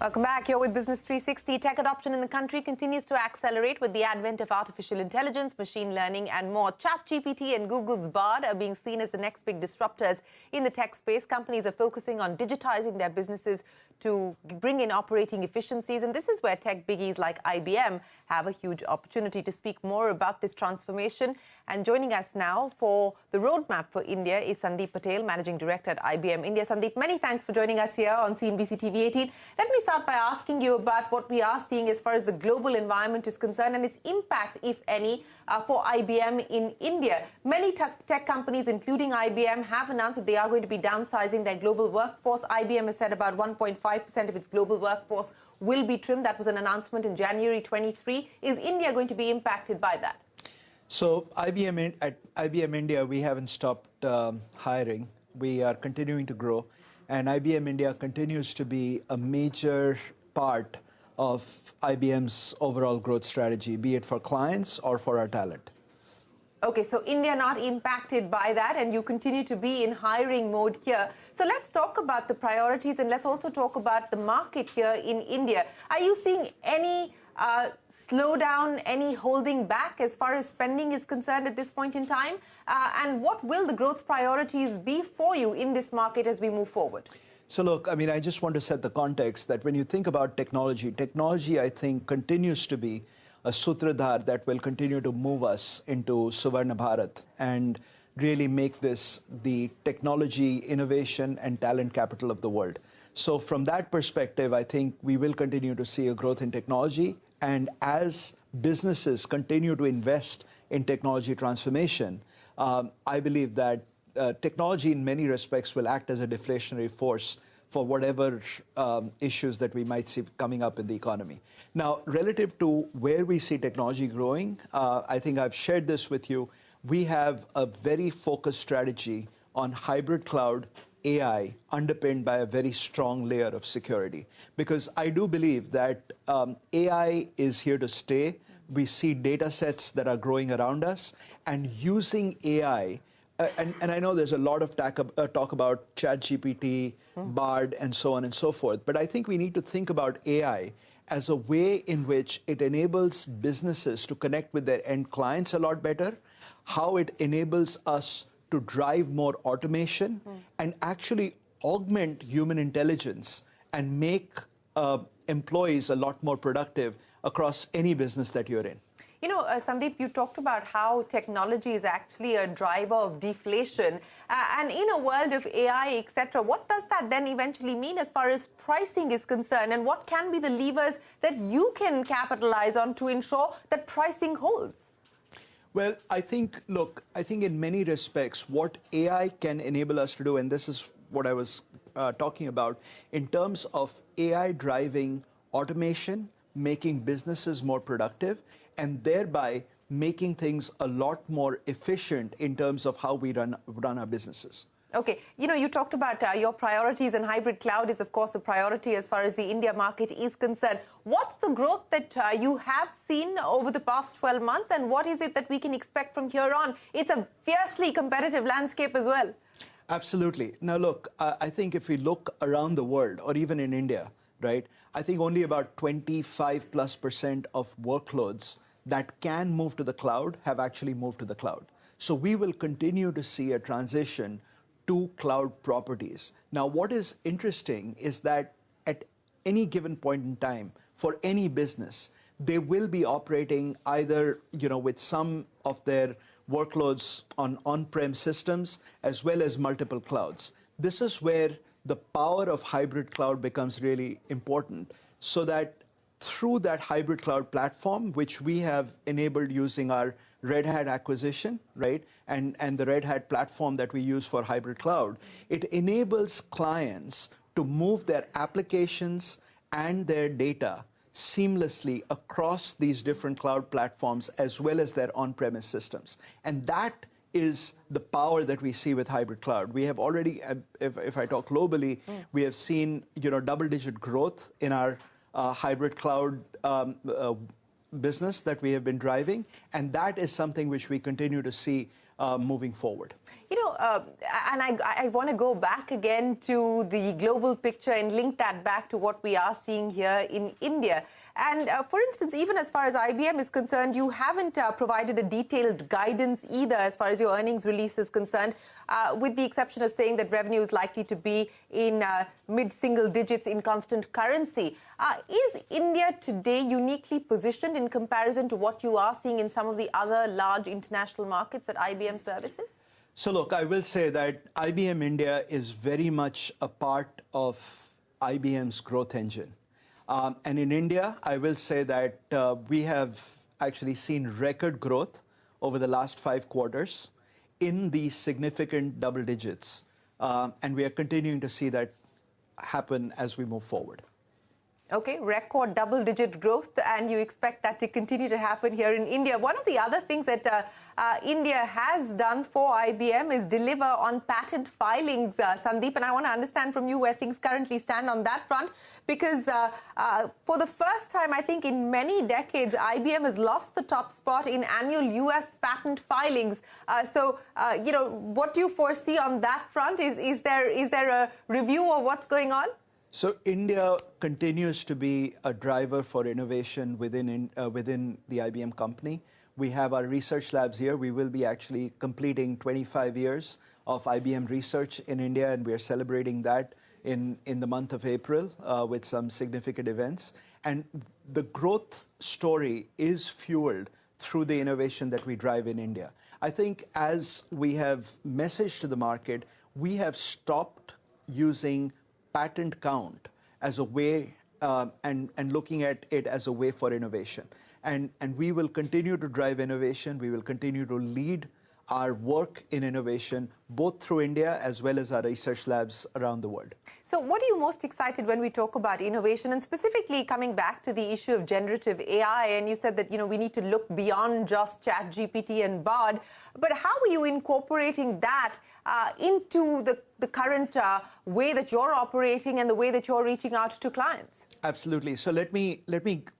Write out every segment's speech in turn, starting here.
Welcome back. You're with Business 360. Tech adoption in the country continues to accelerate with the advent of artificial intelligence, machine learning and more. ChatGPT and Google's Bard are being seen as the next big disruptors in the tech space. Companies are focusing on digitizing their businesses to bring in operating efficiencies. And this is where tech biggies like IBM have a huge opportunity. To speak more about this transformation and joining us now for the roadmap for India is Sandip Patel, Managing Director at IBM India. Sandip, many thanks for joining us here on CNBC-TV18. Let me start by asking you about what we are seeing as far as the global environment is concerned and its impact, if any, for IBM in India. Many tech companies, including IBM, have announced that they are going to be downsizing their global workforce. IBM has said about 1.5% of its global workforce will be trimmed. That was an announcement in January 23. Is India going to be impacted by that? So at IBM India, we haven't stopped hiring. We are continuing to grow. And IBM India continues to be a major part of IBM's overall growth strategy, be it for clients or for our talent. Okay, so India not impacted by that, and you continue to be in hiring mode here. So let's talk about the priorities, and let's also talk about the market here in India. Are you seeing any slowdown, any holding back as far as spending is concerned at this point in time? And what will the growth priorities be for you in this market as we move forward? So look, I mean, I just want to set the context that when you think about technology, I think, continues to be a Sutradhar that will continue to move us into Suvarna Bharat and really make this the technology, innovation, and talent capital of the world. So from that perspective, I think we will continue to see a growth in technology. And as businesses continue to invest in technology transformation, I believe that technology in many respects will act as a deflationary force for whatever issues that we might see coming up in the economy. Now, relative to where we see technology growing, I think I've shared this with you. We have a very focused strategy on hybrid cloud, AI, underpinned by a very strong layer of security. Because I do believe that AI is here to stay. We see data sets that are growing around us, and using AI, and I know there's a lot of talk about ChatGPT, Bard, and so on and so forth, but I think we need to think about AI as a way in which it enables businesses to connect with their end clients a lot better, how it enables us to drive more automation and actually augment human intelligence and make employees a lot more productive across any business that you're in. You know, Sandip, you talked about how technology is actually a driver of deflation. And in a world of AI, etc., what does that then eventually mean as far as pricing is concerned? And what can be the levers that you can capitalize on to ensure that pricing holds? Well, I think in many respects, what AI can enable us to do, and this is what I was talking about, in terms of AI driving automation, making businesses more productive, and thereby making things a lot more efficient in terms of how we run our businesses. Okay, you know, you talked about your priorities, and hybrid cloud is, of course, a priority as far as the India market is concerned. What's the growth that you have seen over the past 12 months, and what is it that we can expect from here on? It's a fiercely competitive landscape as well. Absolutely. Now, look, I think if we look around the world, or even in India, right, I think only about 25+% of workloads that can move to the cloud have actually moved to the cloud. So we will continue to see a transition to cloud properties. Now, what is interesting is that at any given point in time, for any business, they will be operating either, with some of their workloads on on-prem systems as well as multiple clouds. This is where the power of hybrid cloud becomes really important, so that through that hybrid cloud platform, which we have enabled using our Red Hat acquisition, right, and the Red Hat platform that we use for hybrid cloud, it enables clients to move their applications and their data seamlessly across these different cloud platforms as well as their on-premise systems. And that is the power that we see with hybrid cloud. We have already, if I talk globally, we have seen double-digit growth in our hybrid cloud business that we have been driving, and that is something which we continue to see moving forward. You know, and I want to go back again to the global picture and link that back to what we are seeing here in India. And for instance, even as far as IBM is concerned, you haven't provided a detailed guidance either as far as your earnings release is concerned, with the exception of saying that revenue is likely to be in mid-single digits in constant currency. Is India today uniquely positioned in comparison to what you are seeing in some of the other large international markets that IBM services? So look, I will say that IBM India is very much a part of IBM's growth engine. And in India, I will say that we have actually seen record growth over the last 5 quarters in the significant double digits. And we are continuing to see that happen as we move forward. Okay, record double-digit growth, and you expect that to continue to happen here in India. One of the other things that India has done for IBM is deliver on patent filings, Sandip, and I want to understand from you where things currently stand on that front, because for the first time, I think, in many decades, IBM has lost the top spot in annual US patent filings. You know, what do you foresee on that front? Is there a review of what's going on? So India continues to be a driver for innovation within the IBM company. We have our research labs here. We will be actually completing 25 years of IBM research in India, and we are celebrating that in the month of April with some significant events. And the growth story is fueled through the innovation that we drive in India. I think as we have messaged to the market, we have stopped using patent count as a way and looking at it as a way for innovation. And we will continue to drive innovation. We will continue to lead our work in innovation, both through India as well as our research labs around the world. So what are you most excited when we talk about innovation, and specifically coming back to the issue of generative AI? And you said that, you know, we need to look beyond just ChatGPT and Bard. But how are you incorporating that into the current way that you're operating and the way that you're reaching out to clients? Absolutely. So let me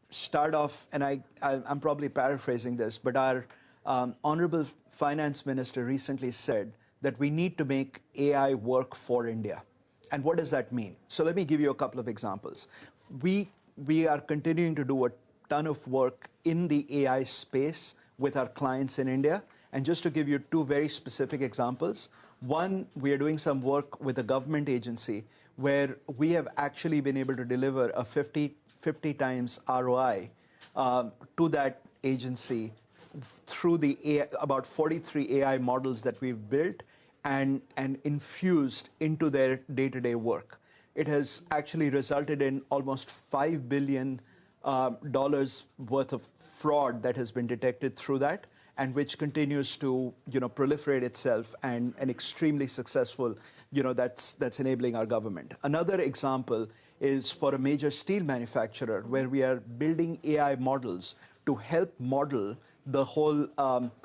start off, and I'm probably paraphrasing this, but our Honorable Finance Minister recently said that we need to make AI work for India. And what does that mean? So let me give you a couple of examples. We are continuing to do a ton of work in the AI space with our clients in India. And just to give you 2 very specific examples, one, we are doing some work with a government agency where we have actually been able to deliver a 50 times ROI to that agency through the about 43 AI models that we've built and infused into their day-to-day work. It has actually resulted in almost $5 billion worth of fraud that has been detected through that, and which continues to, you know, proliferate itself and extremely successful, you know, that's enabling our government. Another example is for a major steel manufacturer where we are building AI models to help model the whole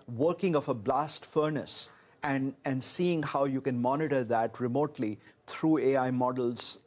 working of a blast furnace and seeing how you can monitor that remotely through AI models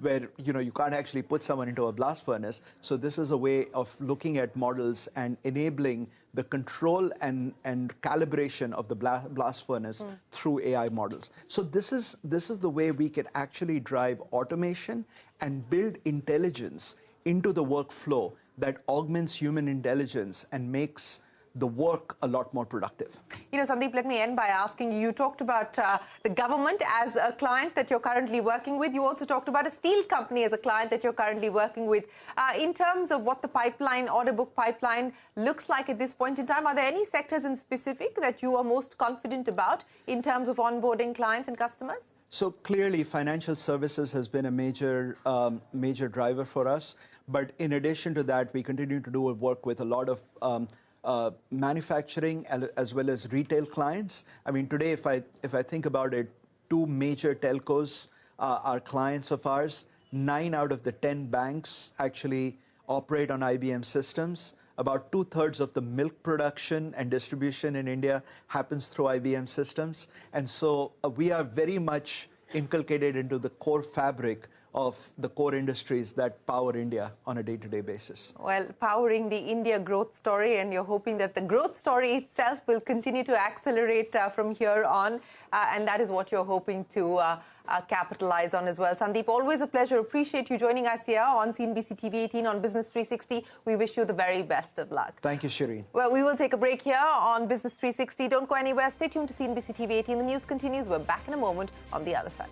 where, you know, you can't actually put someone into a blast furnace. So this is a way of looking at models and enabling the control and calibration of the blast furnace through AI models. So this is the way we can actually drive automation and build intelligence into the workflow that augments human intelligence and makes the work a lot more productive. You know, Sandip, let me end by asking you, you talked about the government as a client that you're currently working with. You also talked about a steel company as a client that you're currently working with. In terms of what the pipeline, order book pipeline looks like at this point in time, are there any sectors in specific that you are most confident about in terms of onboarding clients and customers? So clearly, financial services has been a major driver for us. But in addition to that, we continue to do work with a lot of manufacturing as well as retail clients. I mean, today, if I think about it, 2 major telcos are clients of ours. 9 out of the 10 banks actually operate on IBM systems. About 2/3 of the milk production and distribution in India happens through IBM systems. And so we are very much inculcated into the core fabric of the core industries that power India on a day-to-day basis. Well, powering the India growth story, and you're hoping that the growth story itself will continue to accelerate from here on, and that is what you're hoping to capitalize on as well. Sandip, always a pleasure. Appreciate you joining us here on CNBC TV18 on Business 360. We wish you the very best of luck. Thank you, Shireen. Well, we will take a break here on Business 360. Don't go anywhere. Stay tuned to CNBC TV18. The news continues. We're back in a moment on the other side.